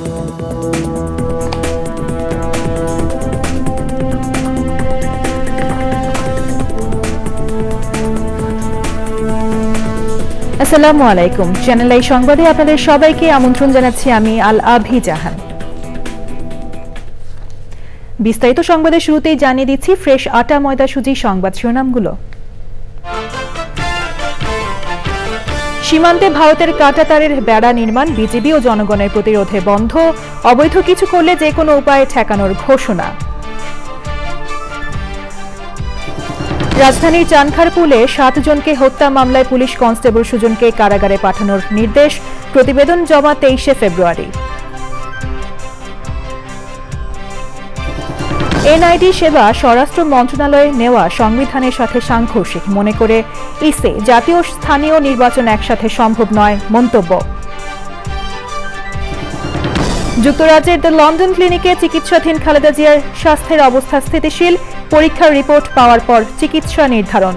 আসসালামু আলাইকুম। Channel I সংবাদে আপনাদের সবাইকে আমন্ত্রণ জানাচ্ছি আমি আল আভি জাহান। বিস্তারিত সংবাদের শুরুতেই জানিয়ে দিচ্ছি ফ্রেশ আটা ময়দা সুজি সংবাদ শিরোনামগুলো। সীমান্তে ভারতের কাঁটাতারের বেড়া নির্মাণ বিজিবি ও জনগণের প্রতিরোধে বন্ধ, অবৈধ কিছু করলে যে কোনো উপায়ে ঠেকানোর ঘোষণা। রাজধানীর চানখারপুলে 7 জনকে হত্যা মামলায় পুলিশ কনস্টেবল সুজনকে কারাগারে পাঠানোর নির্দেশ, প্রতিবেদন জমা 23 ফেব্রুয়ারি। এনআইডি সেবা স্বরাষ্ট্র মন্ত্রণালয়ে নেওয়া সংবিধানের সাথে সাংঘর্ষিক মনে করে ইসে জাতীয় স্থানীয় নির্বাচন একসাথে সম্ভব নয় মন্তব্য। যুক্তরাজ্যের দ্য লন্ডন ক্লিনিকে চিকিৎসাধীন খালেদা জিয়ার স্বাস্থ্যের অবস্থা স্থিতিশীল, পরীক্ষার রিপোর্ট পাওয়ার পর চিকিৎসা নির্ধারণ।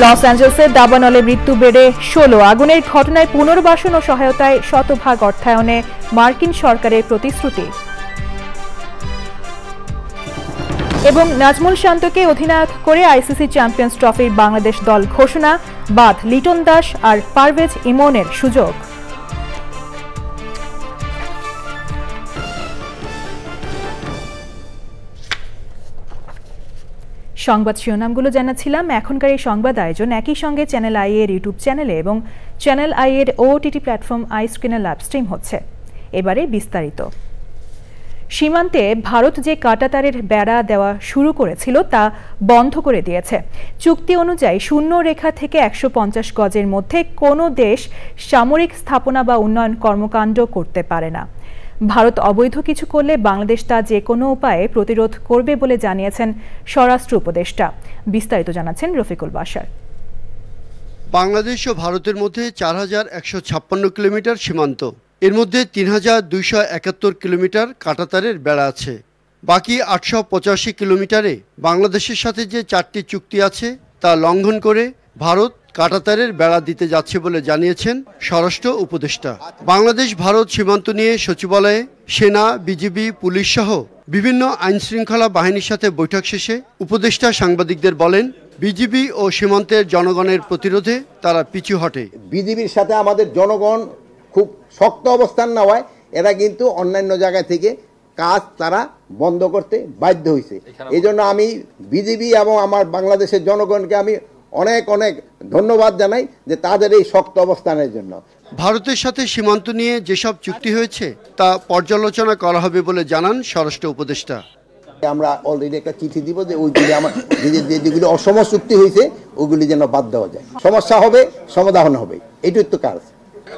লস অ্যাঞ্জেলসের দাবানলে মৃত্যু বেড়ে 16, আগুনের ঘটনায় পুনর্বাসন ও সহায়তায় শতভাগ অর্থায়নে মার্কিন সরকারের প্রতিশ্রুতি। এবং নাজমুল শান্তকে অধিনায়ক করে আইসিসি চ্যাম্পিয়ন্স ট্রফির বাংলাদেশ দল ঘোষণা, বাদ লিটন দাস আর পারভেজ ইমনের সুযোগ। সংবাদ শিরোনামগুলো জানাচ্ছিলাম। এখনকার এই সংবাদ আয়োজন একই সঙ্গে চ্যানেল আই এর ইউটিউব চ্যানেলে এবং চ্যানেল আই এর ওটিটি প্ল্যাটফর্ম আই স্ক্রিনে লাইভ স্ট্রিম হচ্ছে। এবারে বিস্তারিত। সীমান্তে ভারত যে কাঁটাতারের বেড়া দেওয়া শুরু করেছিল তা বন্ধ করে দিয়েছে। চুক্তি অনুযায়ী শূন্য রেখা থেকে 150 গজের মধ্যে কোনো দেশ সামরিক স্থাপনা বা উন্নয়ন কর্মকাণ্ড করতে পারে না। ভারত অবৈধ কিছু করলে বাংলাদেশ তা যে কোনো উপায়ে প্রতিরোধ করবে বলে জানিয়েছেন স্বরাষ্ট্র উপদেষ্টা। বিস্তারিত জানাচ্ছেন রফিকুল বাশার। বাংলাদেশ ও ভারতের মধ্যে 4156 কিলোমিটার সীমান্ত, এর মধ্যে 3271 কিলোমিটার কাঁটাতারের বেড়া আছে। বাকি 885 কিলোমিটারে বাংলাদেশের সাথে যে 4টি চুক্তি আছে তা লঙ্ঘন করে ভারত কাঁটাতারের বেড়া দিতে যাচ্ছে বলে জানিয়েছেন স্বরাষ্ট্র উপদেষ্টা। বাংলাদেশ ভারত সীমান্ত নিয়ে সচিবালয়ে সেনা, বিজিবি, পুলিশ সহ বিভিন্ন আইনশৃঙ্খলা বাহিনীর সাথে বৈঠক শেষে উপদেষ্টা সাংবাদিকদের বলেন, বিজিবি ও সীমান্তের জনগণের প্রতিরোধে তারা পিছু হটে। বিজিবির সাথে আমাদের জনগণ খুব শক্ত অবস্থান নেওয়ায় এরা কিন্তু অন্যান্য জায়গা থেকে কাজ তারা বন্ধ করতে বাধ্য হয়েছে। এই জন্য আমি বিজিবি এবং আমার বাংলাদেশের জনগণকে আমি অনেক অনেক ধন্যবাদ জানাই যে তাদের এই শক্ত অবস্থানের জন্য। ভারতের সাথে সীমান্ত নিয়ে যেসব চুক্তি হয়েছে তা পর্যালোচনা করা হবে বলে জানান স্বরাষ্ট্র উপদেষ্টা। আমরা অলরেডি একটা চিঠি দিব যে ওইগুলি আমার যেগুলি অসম চুক্তি হয়েছে ওইগুলি যেন বাদ দেওয়া যায়। সমস্যা হবে, সমাধান হবে, এইটুই তো কাজ।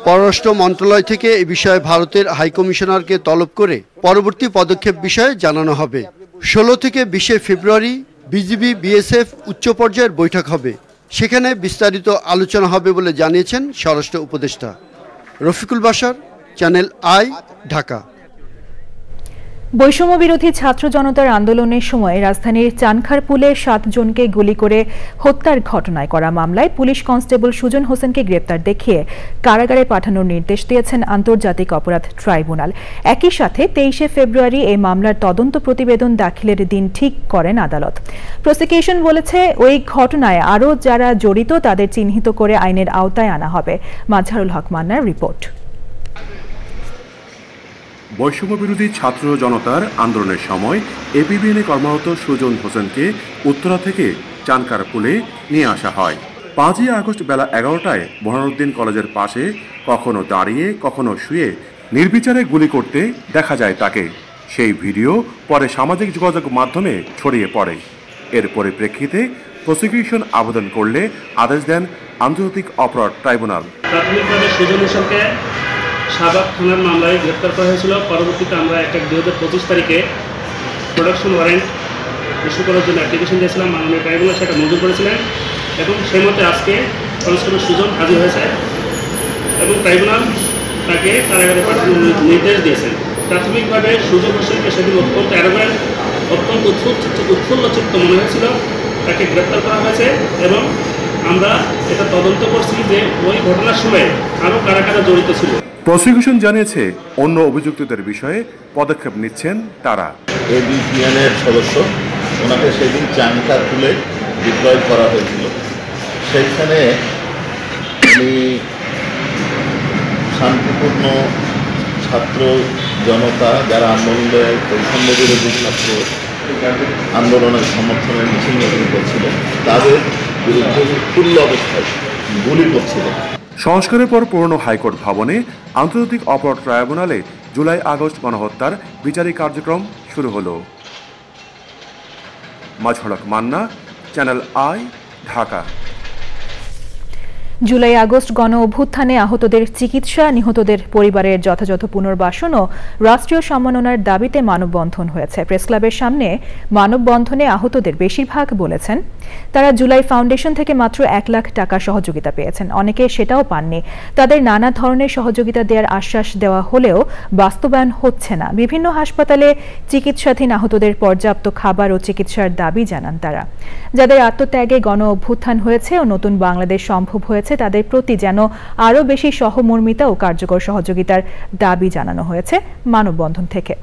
পররাষ্ট্র মন্ত্রণালয় থেকে এ বিষয়ে ভারতের হাইকমিশনারকে তলব করে পরবর্তী পদক্ষেপ বিষয়ে জানানো হবে। 16 থেকে 20 ফেব্রুয়ারি বিজিবি বিএসএফ উচ্চ পর্যায়ের বৈঠক হবে, সেখানে বিস্তারিত আলোচনা হবে বলে জানিয়েছেন স্বরাষ্ট্র উপদেষ্টা। Rafiqul Bashar, channel I, Dhaka. বৈষম্য বিরোধী ছাত্র জনতার আন্দোলনের সময় রাজধানীর চানখারপুলে 7 জনকে গুলি করে হত্যার ঘটনায় করা মামলায় পুলিশ কনস্টেবল সুজন হোসেনকে গ্রেপ্তার দেখিয়ে কারাগারে পাঠানোর নির্দেশ দিয়েছেন আন্তর্জাতিক অপরাধ ট্রাইব্যুনাল। একই সাথে 23 ফেব্রুয়ারি এই মামলার তদন্ত প্রতিবেদন দাখিলের দিন ঠিক করেন আদালত। প্রসিকিউশন বলেছে ওই ঘটনায় আরও যারা জড়িত তাদের চিহ্নিত করে আইনের আওতায় আনা হবে। মাজহারুল হক মান্নার রিপোর্ট। বৈষম্য বিরোধী ছাত্র জনতার আন্দোলনের সময় এপিবিএনে কর্মরত সুজন হোসেনকে উত্তরা থেকে চানখারপুলে নিয়ে আসা হয়। 5 আগস্ট বেলা 11টায় বোরহানুদ্দিন কলেজের পাশে কখনো দাঁড়িয়ে কখনো শুয়ে নির্বিচারে গুলি করতে দেখা যায় তাকে। সেই ভিডিও পরে সামাজিক যোগাযোগ মাধ্যমে ছড়িয়ে পড়ে। এর পরিপ্রেক্ষিতে প্রসিকিউশন আবেদন করলে আদেশ দেন আন্তর্জাতিক অপরাধ ট্রাইব্যুনাল। প্রাথমিকভাবে সুজন হোসেনকে শাহবাগ থানার মামলায় গ্রেপ্তার করা হয়েছিল। পরবর্তীতে আমরা 1/2025 তারিখে প্রোডাকশন ওয়ারেন্ট ইস্যু করার জন্য অ্যাপ্লিকেশন দিয়েছিলাম। মাননীয় ট্রাইব্যুনাল সেটা মঞ্জুর করেছিলেন এবং সেই মতে আজকে কনস্টেবল সুজন হাজির হয়েছে এবং ট্রাইব্যুনাল তাকে কারাগারে পাঠানোর নির্দেশ দিয়েছেন। প্রাথমিকভাবে সুজন হোসেনকে সেদিন অত্যন্ত অ্যারোগ্যান্ট, অত্যন্ত উৎফুল্ল চিত্ত মনে হয়েছিল। তাকে গ্রেপ্তার করা হয়েছে এবং আমরা এটা তদন্ত করছি যে ওই ঘটনার সময় আরও কারা কারা জড়িত ছিল। প্রসিকিউশন জানিয়েছে অন্য অভিযুক্তদের বিষয়ে পদক্ষেপ নিচ্ছেন তারা। এবিপিএনের সদস্য, ওনাকে সেদিন চাঙ্কা তুলে ডিপ্লয় করা হয়েছিল। সেইখানে উনি শান্তিপূর্ণ ছাত্র জনতা যারা আন্দোলনে বৈষম্য বিরোধী ছাত্র আন্দোলনের সমর্থনে মিছিল মিছিল করছিলেন, তাদের বিরুদ্ধে খুল্ল অবস্থায় গুলি করছিলেন। সংস্কারের পর পুরনো হাইকোর্ট ভবনে আন্তর্জাতিক অপরাধ ট্রাইব্যুনালে জুলাই আগস্ট গণহত্যার বিচারিক কার্যক্রম শুরু হলো। মাজহরক Manna, channel I, Dhaka. July August গণ অভ্যুত্থানে আহতদের চিকিৎসা, নিহতদের পরিবারের যথাযথ পুনর্বাসন ও রাষ্ট্রীয় সম্মাননার দাবিতে মানববন্ধন হয়েছে। প্রেসক্লাবের সামনে মানববন্ধনে আহতদের বেশিরভাগ বলেছেন তারা জুলাই ফাউন্ডেশন থেকে মাত্র 1 লাখ টাকা সহযোগিতা পেয়েছেন, অনেকে সেটাও পাননি। তাদের নানা ধরনের সহযোগিতা দেওয়ার আশ্বাস দেওয়া হলেও বাস্তবায়ন হচ্ছে না। বিভিন্ন হাসপাতালে চিকিৎসাধীন আহতদের পর্যাপ্ত খাবার ও চিকিৎসার দাবি জানান তারা। যাদের আত্মত্যাগে গণ অভ্যুত্থান হয়েছে ও নতুন বাংলাদেশ সম্ভব হয়েছে তাদের প্রতি যেন আরও বেশি সহমর্মিতা ও কার্যকর সহযোগিতার দাবি জানানো হয়েছে মানববন্ধন থেকে।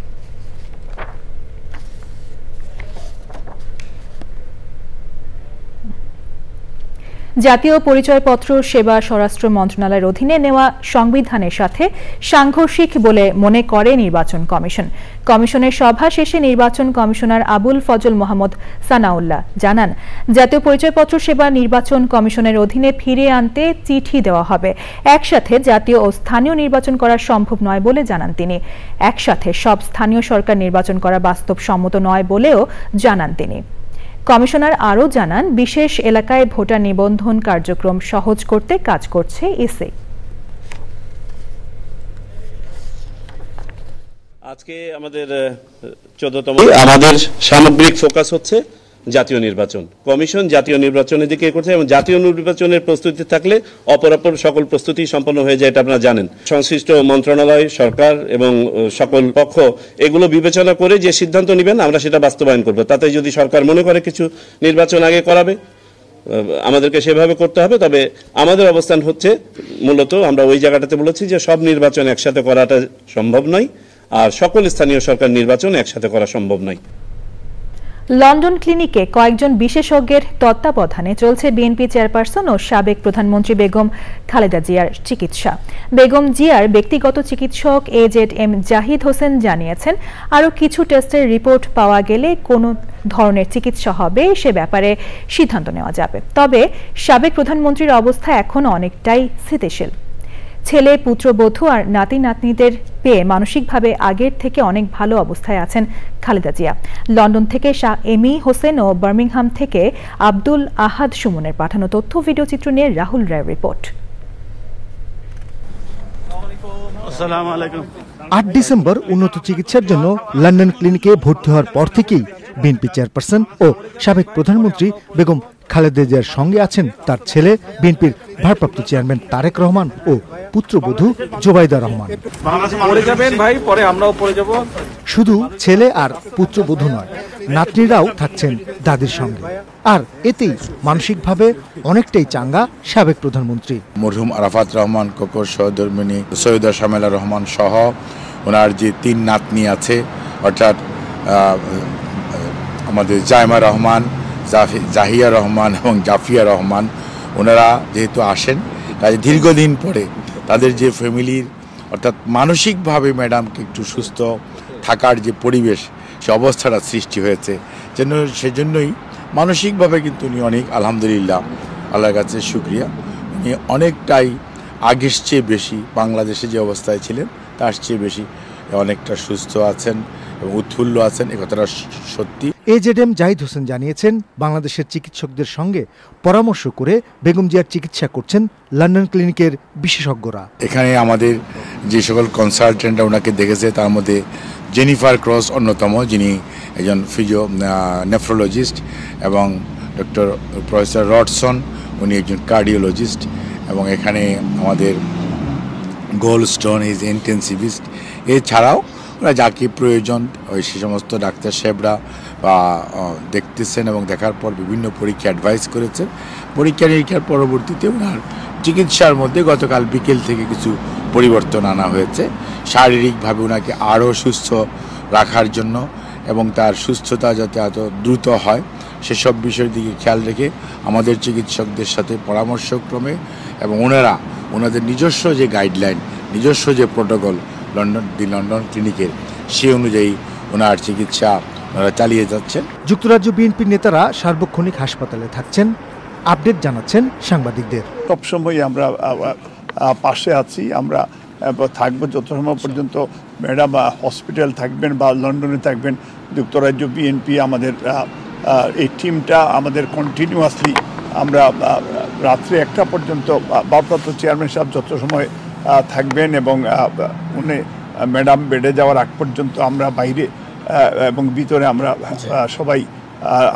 জাতীয় পরিচয়পত্র সেবা স্বরাষ্ট্র মন্ত্রণালয়ের অধীনে নেওয়া সংবিধানের সাথে সাংঘর্ষিক বলে মনে করে নির্বাচন কমিশন। কমিশনের সভা শেষে নির্বাচন কমিশনার আবুল ফজল মোহাম্মদ সানাউল্লাহ জানান, জাতীয় পরিচয়পত্র সেবা নির্বাচন কমিশনের অধীনে ফিরিয়ে আনতে চিঠি দেওয়া হবে। একসাথে জাতীয় ও স্থানীয় নির্বাচন করা সম্ভব নয় বলে জানান তিনি। একসাথে সব স্থানীয় সরকার নির্বাচন করা বাস্তবসম্মত নয় বলেও জানান তিনি। কমিশনার আরও জানান, বিশেষ এলাকায় ভোটার নিবন্ধন কার্যক্রম সহজ করতে কাজ করছে ইসি। আজকে আমাদের 14তম আমাদের সামগ্রিক ফোকাস হচ্ছে জাতীয় নির্বাচন। কমিশন জাতীয় নির্বাচনের দিকে করছে এবং জাতীয় নির্বাচনের প্রস্তুতি থাকলে অপরাপর সকল প্রস্তুতি সম্পন্ন হয়ে যায়, এটা আপনারা জানেন। সংশ্লিষ্ট মন্ত্রণালয়, সরকার এবং সকল পক্ষ এগুলো বিবেচনা করে যে সিদ্ধান্ত নেবেন আমরা সেটা বাস্তবায়ন করব। তাতে যদি সরকার মনে করে কিছু নির্বাচন আগে করাবে, আমাদেরকে সেভাবে করতে হবে। তবে আমাদের অবস্থান হচ্ছে মূলত আমরা ওই জায়গাটাতে বলেছি যে সব নির্বাচন একসাথে করাটা সম্ভব নয়, আর সকল স্থানীয় সরকার নির্বাচন একসাথে করা সম্ভব নয়। লন্ডন ক্লিনিকে কয়েকজন বিশেষজ্ঞের তত্ত্বাবধানে চলছে বিএনপি চেয়ারপারসন ও সাবেক প্রধানমন্ত্রী বেগম খালেদা জিয়ার চিকিৎসা। বেগম জিয়ার ব্যক্তিগত চিকিৎসক AZM জাহিদ হোসেন জানিয়েছেন, আরও কিছু টেস্টের রিপোর্ট পাওয়া গেলে কোন ধরনের চিকিৎসা হবে সে ব্যাপারে সিদ্ধান্ত নেওয়া যাবে। তবে সাবেক প্রধানমন্ত্রীর অবস্থা এখন অনেকটাই স্থিতিশীল। ছেলে, পুত্রবধূ আর নাতি নাতনিদের পেয়ে মানসিকভাবে আগের থেকে অনেক ভালো অবস্থায় আছেন খালেদা জিয়া। লন্ডন থেকে শাহ এমি হোসেন ও বার্মিংহাম থেকে আব্দুল আহাদ সুমনের পাঠানো তথ্য ভিডিও চিত্র নিয়ে রাহুল রায়ের রিপোর্ট। 8 ডিসেম্বর উন্নত চিকিৎসার জন্য লন্ডন ক্লিনিকে ভর্তি হওয়ার পর থেকেই বিএনপি চেয়ারপারসন ও সাবেক প্রধানমন্ত্রী বেগম খালেদা জিয়ার সঙ্গে আছেন তার ছেলে, বিএনপির ভারপ্রাপ্ত চেয়ারম্যান তারেক রহমান ও পুত্রবধূ জোবাইদা রহমান। শুধু ছেলে আর পুত্রবধূ নয়, নাতনিরাও থাকছেন দাদির সঙ্গে। আর এতেই মানসিকভাবে অনেকটাই চাঙ্গা সাবেক প্রধানমন্ত্রী। মরহুম আরাফাত রহমান, কোকর সহধর্মিনী, সৈয়দা শামেলা রহমান সহ ওনার যে 3 নাতনি আছে, অর্থাৎ আমাদের জায়মা রহমান, জাহিয়া রহমান এবং জাফিয়া রহমান, ওনারা যেহেতু আসেন, কাজে দীর্ঘদিন পরে তাদের যে ফ্যামিলির অর্থাৎ মানসিকভাবে ম্যাডামকে একটু সুস্থ থাকার যে পরিবেশ, সে অবস্থাটা সৃষ্টি হয়েছে, সেজন্যই মানসিকভাবে কিন্তু উনি অনেক, আলহামদুলিল্লাহ, আল্লাহর কাছে শুকরিয়া, উনি অনেকটাই আগের চেয়ে বেশি, বাংলাদেশে যে অবস্থায় ছিলেন তার চেয়ে বেশি অনেকটা সুস্থ আছেন এবং উৎফুল্ল আছেন, এ কথাটা সত্যি। AZM জাহিদ হোসেন জানিয়েছেন, বাংলাদেশের চিকিৎসকদের সঙ্গে পরামর্শ করে বেগম জিয়ার চিকিৎসা করছেন লন্ডন ক্লিনিকের বিশেষজ্ঞরা। এখানে আমাদের যে সকল কনসালটেন্টরা ওনাকে দেখেছে তার মধ্যে জেনিফার ক্রস অন্যতম, যিনি একজন নেফ্রোলজিস্ট, এবং ডক্টর প্রফেসর রডসন, উনি একজন কার্ডিওলজিস্ট, এবং এখানে আমাদের গোল্ডস্টোন ইজ ইন্টেন্সিভিস্ট। এছাড়াও ওরা যাকে প্রয়োজন ওই সে সমস্ত ডাক্তার সাহেবরা দেখতেছেন এবং দেখার পর বিভিন্ন পরীক্ষা অ্যাডভাইস করেছেন। পরীক্ষা নিরীক্ষার পরবর্তীতে ওনার চিকিৎসার মধ্যে গতকাল বিকেল থেকে কিছু পরিবর্তন আনা হয়েছে। শারীরিকভাবে ওনাকে আরও সুস্থ রাখার জন্য এবং তার সুস্থতা যাতে এত দ্রুত হয় সেসব বিষয়ের দিকে খেয়াল রেখে আমাদের চিকিৎসকদের সাথে পরামর্শক্রমে এবং ওনাদের নিজস্ব যে গাইডলাইন, নিজস্ব যে প্রোটোকল লন্ডন ক্লিনিকের, সেই অনুযায়ী ওনার চিকিৎসা ওনারা চালিয়ে যাচ্ছেন। যুক্তরাজ্য বিএনপির নেতারা সার্বক্ষণিক হাসপাতালে থাকছেন, আপডেট জানাচ্ছেন সাংবাদিকদের। সবসময় আমরা পাশে আছি, আমরা থাকবো যত সময় পর্যন্ত ম্যাডাম হসপিটাল থাকবেন বা লন্ডনে থাকবেন। যুক্তরাজ্য বিএনপি আমাদের এই টিমটা আমাদের কন্টিনিউয়াসলি আমরা রাত্রে 1টা পর্যন্ত ভারপ্রাপ্ত চেয়ারম্যান সাহেব যত সময় থাকবেন এবং উনি ম্যাডাম বেডে যাওয়ার আগ পর্যন্ত আমরা বাইরে এবং ভিতরে আমরা সবাই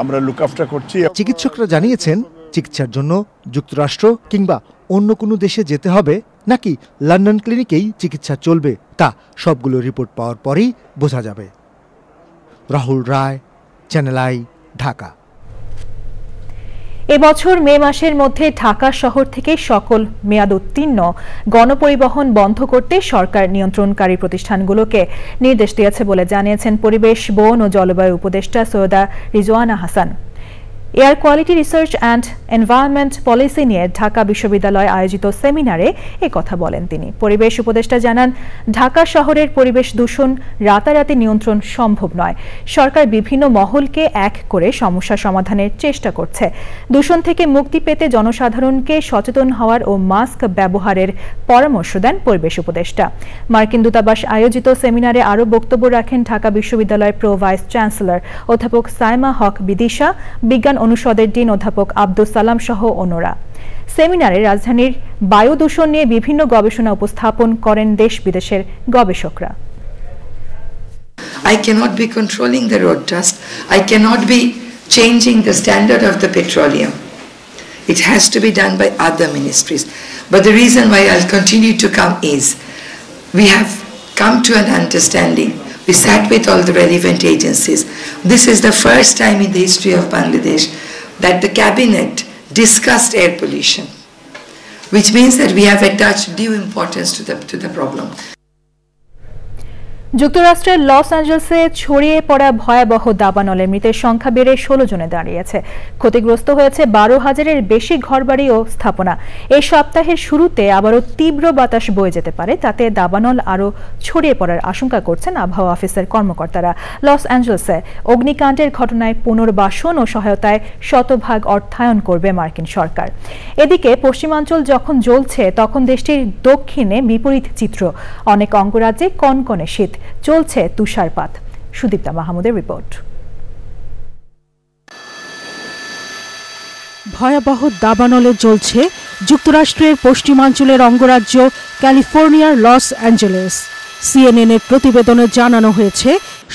আমরা লুক আফটার করছি। চিকিৎসকরা জানিয়েছেন চিকিৎসার জন্য যুক্তরাষ্ট্র কিংবা অন্য কোনো দেশে যেতে হবে নাকি লন্ডন ক্লিনিকেই চিকিৎসা চলবে তা সবগুলো রিপোর্ট পাওয়ার পরেই বোঝা যাবে। রাহুল রায়, চ্যানেল আই, ঢাকা। এবছর মে মাসের মধ্যে ঢাকা শহর থেকে সকল মেয়াদোত্তীর্ণ গণপরিবহন বন্ধ করতে সরকার নিয়ন্ত্রণকারী প্রতিষ্ঠানগুলোকে নির্দেশ দিয়েছে বলে জানিয়েছেন পরিবেশ, বন ও জলবায়ু উপদেষ্টা Syeda Rizwana Hasan. Air quality research and environment policy নিয়ে ঢাকা বিশ্ববিদ্যালয়ে আয়োজিত সেমিনারে কথা বলেন তিনি। পরিবেশ উপদেষ্টা জানান, ঢাকা শহরের পরিবেশ দূষণ রাতারাতি নিয়ন্ত্রণ সম্ভব নয়। সরকার বিভিন্ন মহলকে এক করে সমস্যা সমাধানের চেষ্টা করছে। দূষণ থেকে মুক্তি পেতে জনসাধারণকে সচেতন হওয়ার ও মাস্ক ব্যবহারের পরামর্শ দেন পরিবেশ উপদেষ্টা। মার্কিন দূতাবাস আয়োজিত সেমিনারে আরও বক্তব্য রাখেন ঢাকা বিশ্ববিদ্যালয়ের প্রো ভাইস চ্যান্সেলর অধ্যাপক সাইমা হক বিদিশা, বিজ্ঞান অনুষদের ডিন অধ্যাপক আব্দুল সালাম সহ অন্যরা। সেমিনারে রাজধানীর বায়ু দূষণ নিয়ে বিভিন্ন গবেষণা উপস্থাপন করেন দেশ বিদেশের গবেষকরা। I cannot be controlling the road dust. I cannot be changing the standard of the petroleum. It has to be done by other ministries. But the reason why I'll continue to come is we have come to an understanding. We sat with all the relevant agencies. This is the first time in the history of Bangladesh that the cabinet discussed air pollution, which means that we have attached due importance to the problem. যুক্তরাষ্ট্রের loss অ্যাঞ্জেলসে ছড়িয়ে পড়া ভয়াবহ দাবানলে মৃতের সংখ্যা বেড়ে 16 জনে দাঁড়িয়েছে। ক্ষতিগ্রস্ত হয়েছে 12,000-এর বেশি ঘরবাড়ি ও স্থাপনা। এই সপ্তাহের শুরুতে আবারও তীব্র বাতাস বয়ে যেতে পারে, তাতে দাবানল আরও ছড়িয়ে পড়ার আশঙ্কা করছেন আবহাওয়া অফিসের কর্মকর্তারা। লস অ্যাঞ্জেলসে অগ্নিকাণ্ডের ঘটনায় পুনর্বাসন ও সহায়তায় শতভাগ অর্থায়ন করবে মার্কিন সরকার। এদিকে পশ্চিমাঞ্চল যখন জ্বলছে তখন দেশটির দক্ষিণে বিপরীত চিত্র। অনেক অঙ্গরাজ্যে কনকনে শীত, চলছে তুষারপাত। সুদীপ্তা মাহমুদের রিপোর্ট। ভয়াবহ দাবানলে জ্বলছে যুক্তরাষ্ট্রের পশ্চিমাঞ্চলের অঙ্গরাজ্য ক্যালিফোর্নিয়ার লস অ্যাঞ্জেলেস। সিএনএনের প্রতিবেদনে জানানো হয়েছে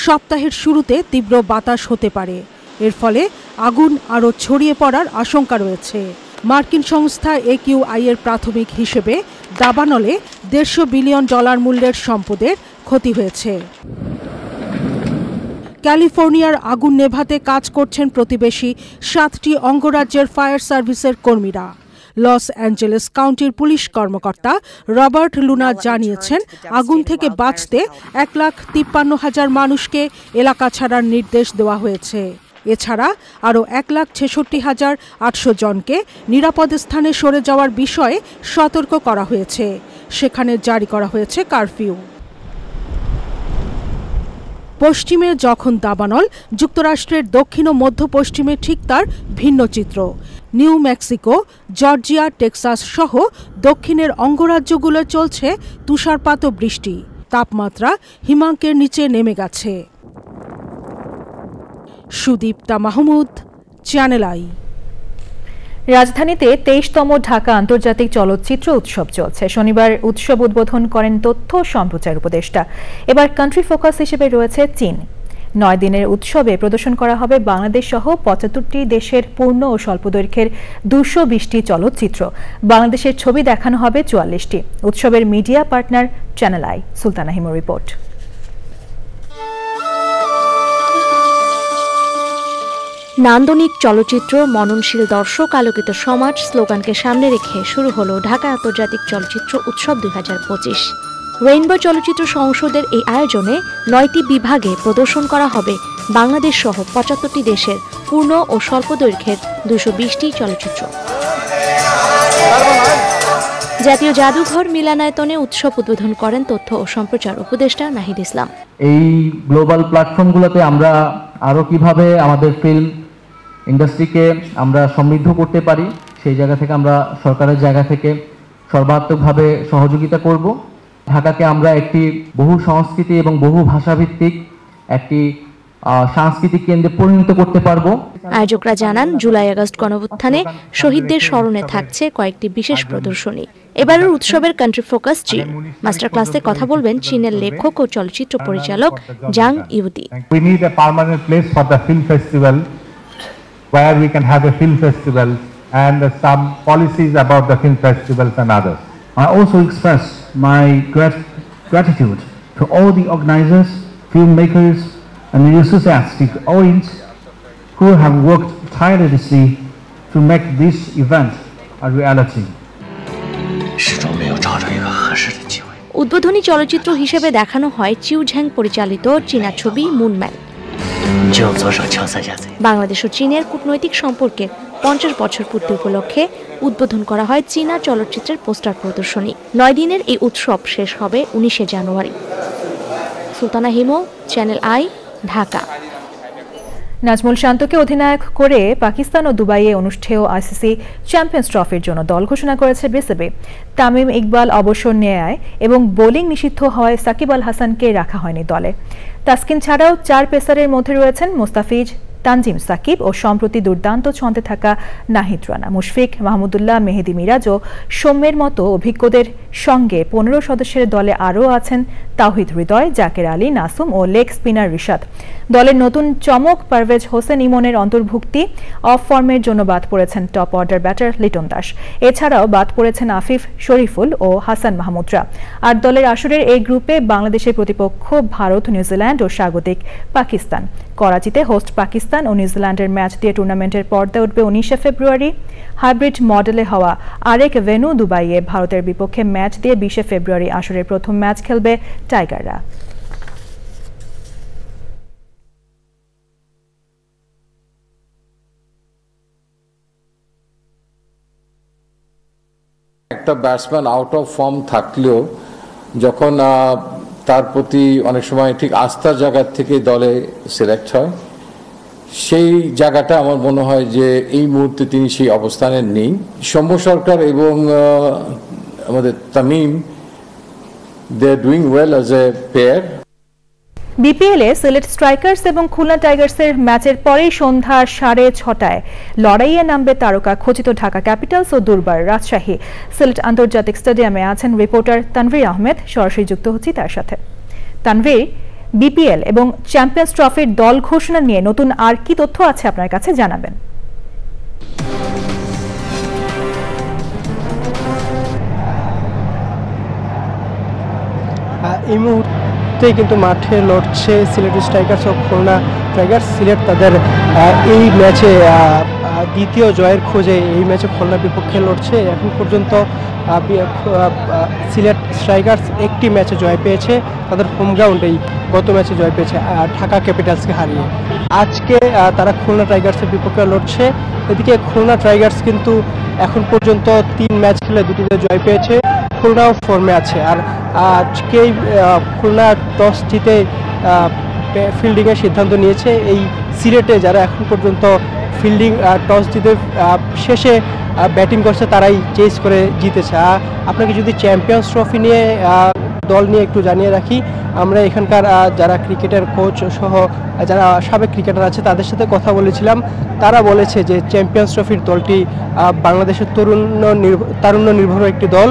সপ্তাহের শুরুতে তীব্র বাতাস হতে পারে, এর ফলে আগুন আরও ছড়িয়ে পড়ার আশঙ্কা রয়েছে। মার্কিন সংস্থা AQI এর প্রাথমিক হিসেবে দাবানলে $150 বিলিয়ন মূল্যের সম্পদের ক্ষতি হয়েছে। ক্যালিফোর্নিয়ার আগুন নেভাতে কাজ করছেন প্রতিবেশী 7টি অঙ্গরাজ্যের ফায়ার সার্ভিসের কর্মীরা। লস অ্যাঞ্জেলেস কাউন্টির পুলিশ কর্মকর্তা রবার্ট লুনা জানিয়েছেন, আগুন থেকে বাঁচতে 1,53,000 মানুষকে এলাকা ছাড়ার নির্দেশ দেওয়া হয়েছে। এছাড়া আরও 1,66,800 জনকে নিরাপদ স্থানে সরে যাওয়ার বিষয়ে সতর্ক করা হয়েছে। সেখানে জারি করা হয়েছে কারফিউ। পশ্চিমে যখন দাবানল, যুক্তরাষ্ট্রের দক্ষিণ ও মধ্য পশ্চিমে ঠিক তার ভিন্ন চিত্র। নিউ মেক্সিকো, জর্জিয়া, টেক্সাস সহ দক্ষিণের অঙ্গরাজ্যগুলো চলছে তুষারপাত ও বৃষ্টি। তাপমাত্রা হিমাঙ্কের নিচে নেমে গেছে। Sudipta Mahmud, channel I. রাজধানীতে 23তম ঢাকা আন্তর্জাতিক চলচ্চিত্র উৎসব চলছে। শনিবার উৎসব উদ্বোধন করেন তথ্য সম্প্রচার উপদেষ্টা। এবার কান্ট্রি ফোকাস হিসেবে রয়েছে চীন। 9 দিনের উৎসবে প্রদর্শন করা হবে বাংলাদেশ সহ 75টি দেশের পূর্ণ ও স্বল্প দৈর্ঘ্যের 220টি চলচ্চিত্র। বাংলাদেশের ছবি দেখানো হবে 44টি। উৎসবের media partner channel I. Sultana হিমুর রিপোর্ট। নান্দনিক চলচ্চিত্র, মননশীল দর্শক, আলোকিত সমাজ স্লোগানকে সামনে রেখে শুরু হলো ঢাকা আন্তর্জাতিক চলচ্চিত্র উৎসব 2025। রেইনবো চলচ্চিত্র সংসদের এই আয়োজনে 9টি বিভাগে প্রদর্শন করা হবে বাংলাদেশ সহ 75টি দেশের পূর্ণ ও স্বল্প দৈর্ঘ্যের 220টি চলচ্চিত্র। জাতীয় জাদুঘর মিলনায়তনে উৎসব উদ্বোধন করেন তথ্য ও সম্প্রচার উপদেষ্টা নাহিদ ইসলাম। এই গ্লোবাল প্ল্যাটফর্মগুলোতে আমরা আরো কিভাবে আমাদের ফিল্ম ইন্ডাস্ট্রিকে আমরা সমৃদ্ধ করতে পারি, সেই জায়গা থেকে আমরা সরকারের জায়গা থেকে সর্বাত্মকভাবে সহযোগিতা করব। ঢাকাকে আমরা একটি বহু সংস্কৃতি এবং বহু ভাষাভিত্তিক একটি সাংস্কৃতিক কেন্দ্রে পরিণত করতে পারবো। আয়োজকরা জানান, জুলাই আগস্ট গণঅভ্যুত্থানে শহীদদের স্মরণে থাকছে কয়েকটি বিশেষ প্রদর্শনী। এবারের উৎসবের কান্ট্রি ফোকাস চীন। মাস্টার ক্লাসে কথা বলবেন চীনের লেখক ও চলচ্চিত্র পরিচালক জাং ইউদি। We need a permanent place for the film festival where we can have a film festival and some policies about the film festivals and others. I also express my gratitude to all the organizers, filmmakers and enthusiastic audience who have worked tirelessly to make this event a reality. উদ্বোধনী চলচ্চিত্র হিসেবে দেখানো হয় চিউ Zhang পরিচালিত চীনা ছবি মুনম্যান। বাংলাদেশ ও চীনের কূটনৈতিক সম্পর্কে 50 বছর পূর্তি উপলক্ষে উদ্বোধন করা হয় চীনা চলচ্চিত্রের পোস্টার প্রদর্শনী। 9 দিনের এই উৎসব শেষ হবে 19 জানুয়ারি। সুলতানা হিমো, চ্যানেল আই, ঢাকা। নাজমুল শান্তকে অধিনায়ক করে পাকিস্তান ও দুবাইয়ে অনুষ্ঠেয় আইসিসি চ্যাম্পিয়ন্স ট্রফির জন্য দল ঘোষণা করেছে বিসিবি। তামিম ইকবাল অবসর নেয় এবং বোলিং নিষিদ্ধ হওয়ায় সাকিব আল হাসানকে রাখা হয়নি দলে। তাসকিন ছাড়াও 4 পেসারের মধ্যে রয়েছেন মোস্তাফিজ, তানজিম সাকিব ও সম্প্রতি দুর্দান্ত ছন্দে থাকা নাহিদ রানা, মুশফিক, মাহমুদুল্লাহ, মেহেদি মিরাজ ও সৌম্যের মতো অভিজ্ঞদের সঙ্গে 15 সদস্যের দলে আরও আছেন তাওহিদ হৃদয়, জাকের আলী, নাসুম ও লেগ স্পিনার রিশাদ। দলের নতুন চমক পারভেজ হোসেন ইমনের অন্তর্ভুক্তি। অফ ফর্মের জন্য বাদ পড়েছেন top order batter Liton Das. এছাড়াও বাদ পড়েছেন আফিফ, শরীফুল ও হাসান মাহমুদরা। আর দলের আসরের এই গ্রুপে বাংলাদেশের প্রতিপক্ষ ভারত, নিউজিল্যান্ড ও স্বাগতিক পাকিস্তান। করাচিতে হোস্ট পাকিস্তান ও নিউজিল্যান্ডের ম্যাচ দিয়ে টুর্নামেন্টের পর্দায় উঠবে 19 ফেব্রুয়ারি। হাইব্রিড মডেলে হওয়া আরেক ভেন্যু দুবাইয়ে ভারতের বিপক্ষে ম্যাচ দিয়ে 20 ফেব্রুয়ারি আসরের প্রথম ম্যাচ খেলবে টাইগাররা। একটা ব্যাটসম্যান আউট অফ ফর্ম থাকলেও যখন তার প্রতি অনেক সময় ঠিক আস্থার জায়গা থেকে দলে সিলেক্ট হয়, সেই জায়গাটা আমার মনে হয় যে এই মুহূর্তে তিনি সেই অবস্থানে নেই। সৌম্য সরকার এবং আমাদের Tamim, they are doing well as a pair. বিপিএলে সিলেট স্ট্রাইকার্স এবং খুলনা টাইগার্সের ম্যাচের পরেই সন্ধ্যা 6:30 লড়াইয়ে নামবে তারকা খচিত ঢাকা ক্যাপিটালস ও দুর্বার রাজশাহী। সিলেট আন্তর্জাতিক স্টেডিয়ামে আছেন রিপোর্টার তানভীর আহমেদ। সরাসরি যুক্ত হচ্ছি তার সাথে। তানভীর, বিপিএল এবং চ্যাম্পিয়ন্স ট্রফির দল ঘোষণা নিয়ে নতুন আর কি তথ্য আছে আপনার কাছে জানাবেন? এই মুহূর্তে কিন্তু মাঠে লড়ছে সিলেট স্ট্রাইকার্স ও খুলনা টাইগার্স। সিলেট তাদের এই ম্যাচে দ্বিতীয় জয়ের খোঁজে এই ম্যাচে খুলনার বিপক্ষে লড়ছে। এখন পর্যন্ত সিলেট স্ট্রাইকার্স একটি ম্যাচে জয় পেয়েছে, তাদের হোম গ্রাউন্ডেই গত ম্যাচে জয় পেয়েছে ঢাকা ক্যাপিটালসকে হারিয়ে। আজকে তারা খুলনা টাইগার্সের বিপক্ষে লড়ছে। এদিকে খুলনা টাইগার্স কিন্তু এখন পর্যন্ত 3 ম্যাচ খেলে 2টিতে জয় পেয়েছে। খুলনাও ফর্মে আছে। আর আজকেই খুলনা টস জিতে ফিল্ডিংয়ের সিদ্ধান্ত নিয়েছে। এই সিলেটে যারা এখন পর্যন্ত ফিল্ডিং টস জিতে শেষে ব্যাটিং করছে তারাই চেস করে জিতেছে। আপনাকে যদি চ্যাম্পিয়ন্স ট্রফি নিয়ে দল নিয়ে একটু জানিয়ে রাখি, আমরা এখানকার যারা ক্রিকেটের কোচ সহ যারা সাবেক ক্রিকেটার আছে তাদের সাথে কথা বলেছিলাম। তারা বলেছে যে চ্যাম্পিয়ন্স ট্রফির দলটি বাংলাদেশের তারুণ্য নির্ভর একটি দল।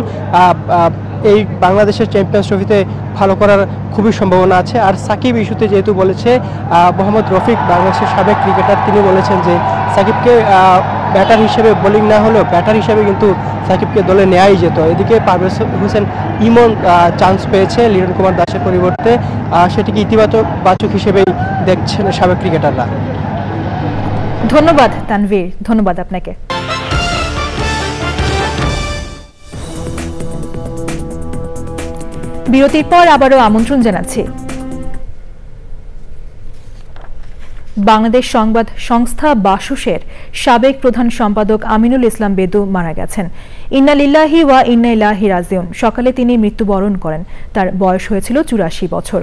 এই বাংলাদেশের চ্যাম্পিয়ন্স ট্রফিতে ভালো করার খুবই সম্ভাবনা আছে। আর সাকিব ইস্যুতে যেহেতু বলেছে, মোহাম্মদ রফিক বাংলাদেশের সাবেক ক্রিকেটার, তিনি বলেছেন যে সাকিবকে ব্যাটার হিসেবে, বোলিং না হলেও ব্যাটার হিসেবে কিন্তু সাকিবকে দলে নেওয়াই যেত। এদিকে পারভেজ হোসেন ইমন চান্স পেয়েছে লিটন কুমার দাসের পরিবর্তে, সেটিকে ইতিবাচক হিসেবেই দেখছেন সাবেক ক্রিকেটাররা। ধন্যবাদ তানভীর, ধন্যবাদ আপনাকে। বিরতির পর আবারও আমন্ত্রণ জানাচ্ছি। বাংলাদেশ সংবাদ সংস্থা বাসুসের সাবেক প্রধান সম্পাদক আমিনুল ইসলাম বেদু মারা গেছেন। ইন্না লিল্লাহি ওয়া ইন্না ইলাইহি রাজিউন। সকালে তিনি মৃত্যুবরণ করেন। তার বয়স হয়েছিল 84 বছর।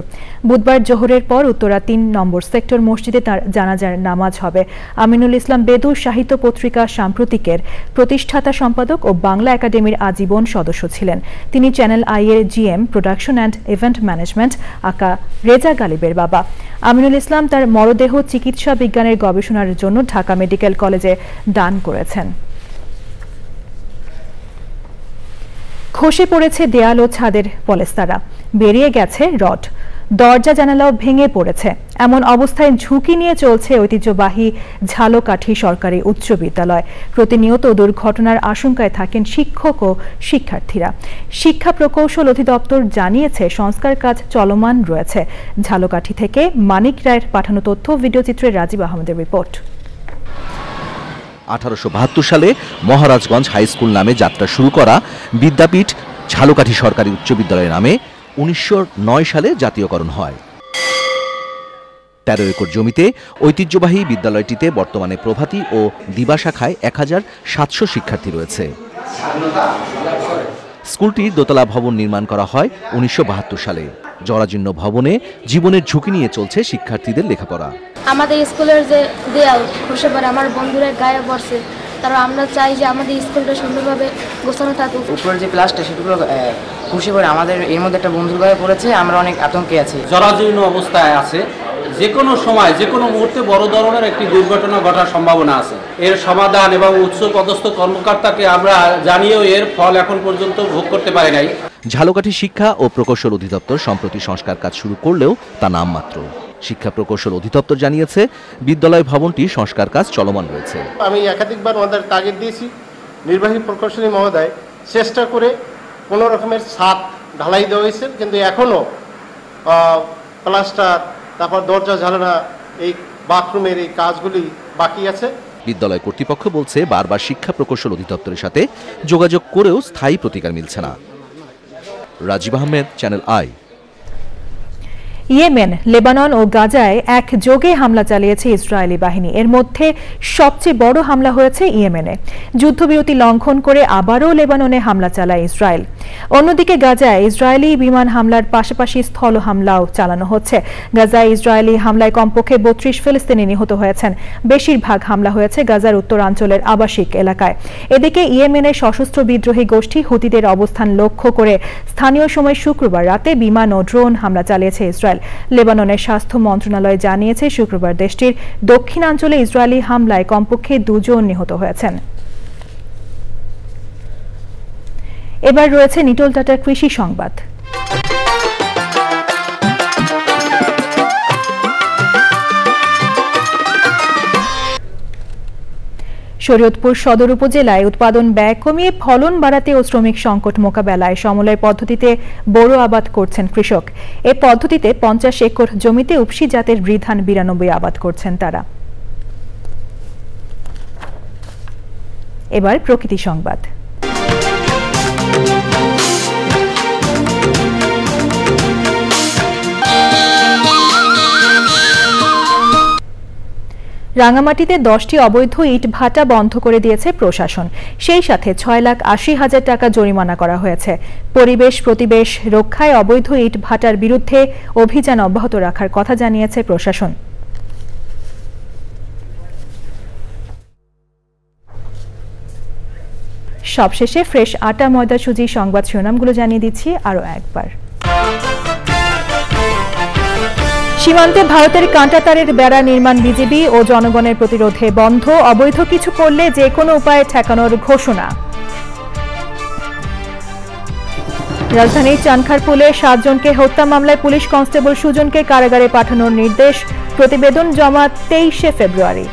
বুধবার জোহরের পর উত্তরা 3 নম্বর সেক্টর মসজিদে তার জানাজার নামাজ হবে। আমিনুল ইসলাম বেদু সাহিত্য পত্রিকা সাম্প্রতিকের প্রতিষ্ঠাতা সম্পাদক ও বাংলা একাডেমির আজীবন সদস্য ছিলেন। তিনি চ্যানেল আই এর GM production and event management আকা রেজা গালিবের বাবা। আমিনুল ইসলাম তার মরদেহ চিকিৎসা বিজ্ঞানের গবেষণার জন্য ঢাকা মেডিকেল কলেজে দান করেছেন। খসে পড়েছে দেয়াল ও ছাদের পলেস্তারা, বেরিয়ে গেছে রড, দরজা জানালাও ভেঙে পড়েছে। এমন অবস্থায় ঝুঁকি নিয়ে চলছে ঐতিহ্যবাহী ঝালকাঠি সরকারি উচ্চ বিদ্যালয়। প্রতিনিয়ত দুর্ঘটনার আশঙ্কায় থাকেন শিক্ষক ও শিক্ষার্থীরা। শিক্ষা প্রকৌশল অধিদপ্তর জানিয়েছে সংস্কার কাজ চলমান রয়েছে। ঝালকাঠি থেকে মানিক রায়ের পাঠানো তথ্য, ভিডিওচিত্রে রাজীব আহমেদের রিপোর্ট। 1872 সালে মহারাজগঞ্জ হাই স্কুল নামে যাত্রা শুরু করা বিদ্যাপীঠ ঝালকাঠি সরকারি উচ্চ বিদ্যালয় নামে 1909 সালে জাতীয়করণ হয়। 13 একর জমিতে ঐতিহ্যবাহী বিদ্যালয়টিতে বর্তমানে প্রভাতী ও দিবা শাখায় 1700 শিক্ষার্থী রয়েছে। স্কুলটির দোতলা ভবন নির্মাণ করা হয় 1972 সালে। জরাজীর্ণ ভবনে জীবনের ঝুঁকি নিয়ে চলছে শিক্ষার্থীদের লেখাপড়া। আমাদের স্কুলের যে দেয়াল খসে পড়ে, আমার বন্ধুরা গায়ে পড়ছে, তারা আমরা চাই যে আমাদের স্কুলটা সুন্দরভাবে গোছানো থাকুক। উপরের যে ক্লাসটা সেগুলো খসে পড়ে আমাদের এর মধ্যে একটা বন্ধুর গায়ে পড়েছে, আমরা অনেক আতঙ্কে আছি। জরাজীর্ণ অবস্থায় আছে, যে কোনো সময় যে কোনো মুহূর্তে বড় ধরনের একটি দুর্ঘটনা ঘটার সম্ভাবনা আছে। এর সমাধান এবং উচ্চ পদস্থ কর্মকর্তাকে আমরা জানিয়েও এর ফল এখন পর্যন্ত ভোগ করতে পারি নাই। ঝালকাঠি শিক্ষা ও প্রকৌশল অধিদপ্তর সম্প্রতি সংস্কার কাজ শুরু করলেও তা নামমাত্র। শিক্ষা প্রকৌশল অধিদপ্তর জানিয়েছে বিদ্যালয় ভবনটি সংস্কার কাজ চলমান রয়েছে। আমি একাধিকবার আমাদের তাগিদ দিয়েছি, নির্বাহী প্রকৌশলী মহোদয় চেষ্টা করে কোনো রকমের ছাদ ঢালাই দেওয়া হয়েছে, কিন্তু এখনও প্লাস্টার, তারপর দরজা জানালা, এই বাথরুমের এই কাজগুলি বাকি আছে। বিদ্যালয় কর্তৃপক্ষ বলছে বারবার শিক্ষা প্রকৌশল অধিদপ্তরের সাথে যোগাযোগ করেও স্থায়ী প্রতিকার মিলছে না। Rajib Ahmed, channel I. Yemen, Lebanon ও গাজায় একযোগে হামলা চালিয়েছে ইসরায়েলি বাহিনী। এর মধ্যে সবচেয়ে বড় হামলা হয়েছে ইয়েমেনে। যুদ্ধবিরতি লঙ্ঘন করে আবারও লেবাননে হামলা চালায় ইসরায়েল। অন্যদিকে গাজায় ইসরায়েলি বিমান হামলার পাশাপাশি স্থল হামলাও চালানো হচ্ছে। গাজায় ইসরায়েলি হামলায় কমপক্ষে 32 ফিলিস্তিনি নিহত হয়েছেন। বেশিরভাগ হামলা হয়েছে গাজার উত্তরাঞ্চলের আবাসিক এলাকায়। এদিকে ইয়েমেনের সশস্ত্র বিদ্রোহী গোষ্ঠী হুতিদের অবস্থান লক্ষ্য করে স্থানীয় সময় শুক্রবার রাতে বিমান ও ড্রোন হামলা চালিয়েছে ইসরায়েল। লেবাননের স্বাস্থ্য মন্ত্রণালয় জানিয়েছে শুক্রবার দেশটির দক্ষিণাঞ্চলে ইসরায়েলি হামলায় কমপক্ষে 2 জন নিহত হয়েছেন। এবার রয়েছে নিটোল টাটার কৃষি সংবাদ। শরীয়তপুর সদর উপজেলায় উৎপাদন ব্যয় কমিয়ে ফলন বাড়াতে ও শ্রমিক সংকট মোকাবেলায় সমলয় পদ্ধতিতে বোরো আবাদ করছেন কৃষক। এ পদ্ধতিতে 50 একর জমিতে উপসি জাতের বৃধান 92 আবাদ করছেন তারা। এবার প্রকৃতি সংবাদ। রাঙামাটিতে 10টি অবৈধ ইট ভাটা বন্ধ করে দিয়েছে প্রশাসন। সেই সাথে 6,80,000 টাকা জরিমানা করা হয়েছে। পরিবেশ প্রতিবেশ রক্ষায় অবৈধ ইট ভাটার বিরুদ্ধে অভিযান অব্যাহত রাখার কথা জানিয়েছে প্রশাসন। সবশেষে ফ্রেশ আটা ময়দা সুজি সংবাদ শিরোনামগুলো জানিয়ে দিচ্ছি আরও একবার। সীমান্তে ভারতের কাঁটাতারের বেড়া নির্মাণ বিজিবি ও জনগণের প্রতিরোধে বন্ধ। অবৈধ কিছু করলে যে কোনো উপায়ে ঠেকানোর ঘোষণা। রাজধানীর চানখারপুলে 7 জনকে হত্যা মামলায় পুলিশ কনস্টেবল সুজনকে কারাগারে পাঠানোর নির্দেশ। প্রতিবেদন জমা 23 ফেব্রুয়ারি।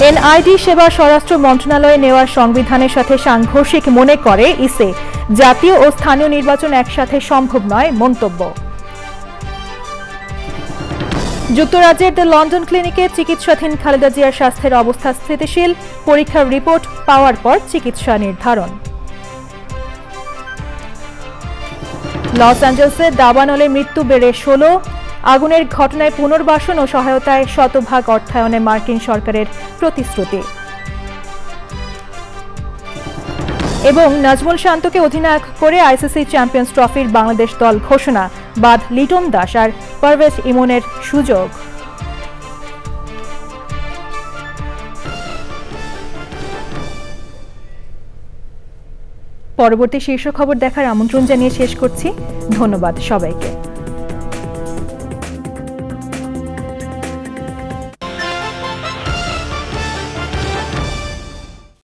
এনআইডি সেবা স্বরাষ্ট্র মন্ত্রণালয়ে নেওয়ার সংবিধানের সাথে সাংঘর্ষিক মনে করে ইসে। জাতীয় ও স্থানীয় নির্বাচন একসাথে সম্ভব নয় মন্তব্য। যুক্তরাজ্যের দ্য লন্ডন ক্লিনিকে চিকিৎসাধীন খালেদা জিয়ার স্বাস্থ্যের অবস্থা স্থিতিশীল, পরীক্ষার রিপোর্ট পাওয়ার পর চিকিৎসা নির্ধারণ। লস অ্যাঞ্জেলসে দাবানলে মৃত্যু বেড়ে 16, আগুনের ঘটনায় পুনর্বাসন ও সহায়তায় শতভাগ অর্থায়নে মার্কিন সরকারের প্রতিশ্রুতি। এবং নাজমুল শান্তকে অধিনায়ক করে আইসিসি চ্যাম্পিয়ন্স ট্রফির বাংলাদেশ দল ঘোষণা, বাদ লিটন দাস আর পারভেজ ইমনের সুযোগ। পরবর্তী শীর্ষ খবর দেখার আমন্ত্রণ জানিয়ে শেষ করছি। ধন্যবাদ সবাইকে।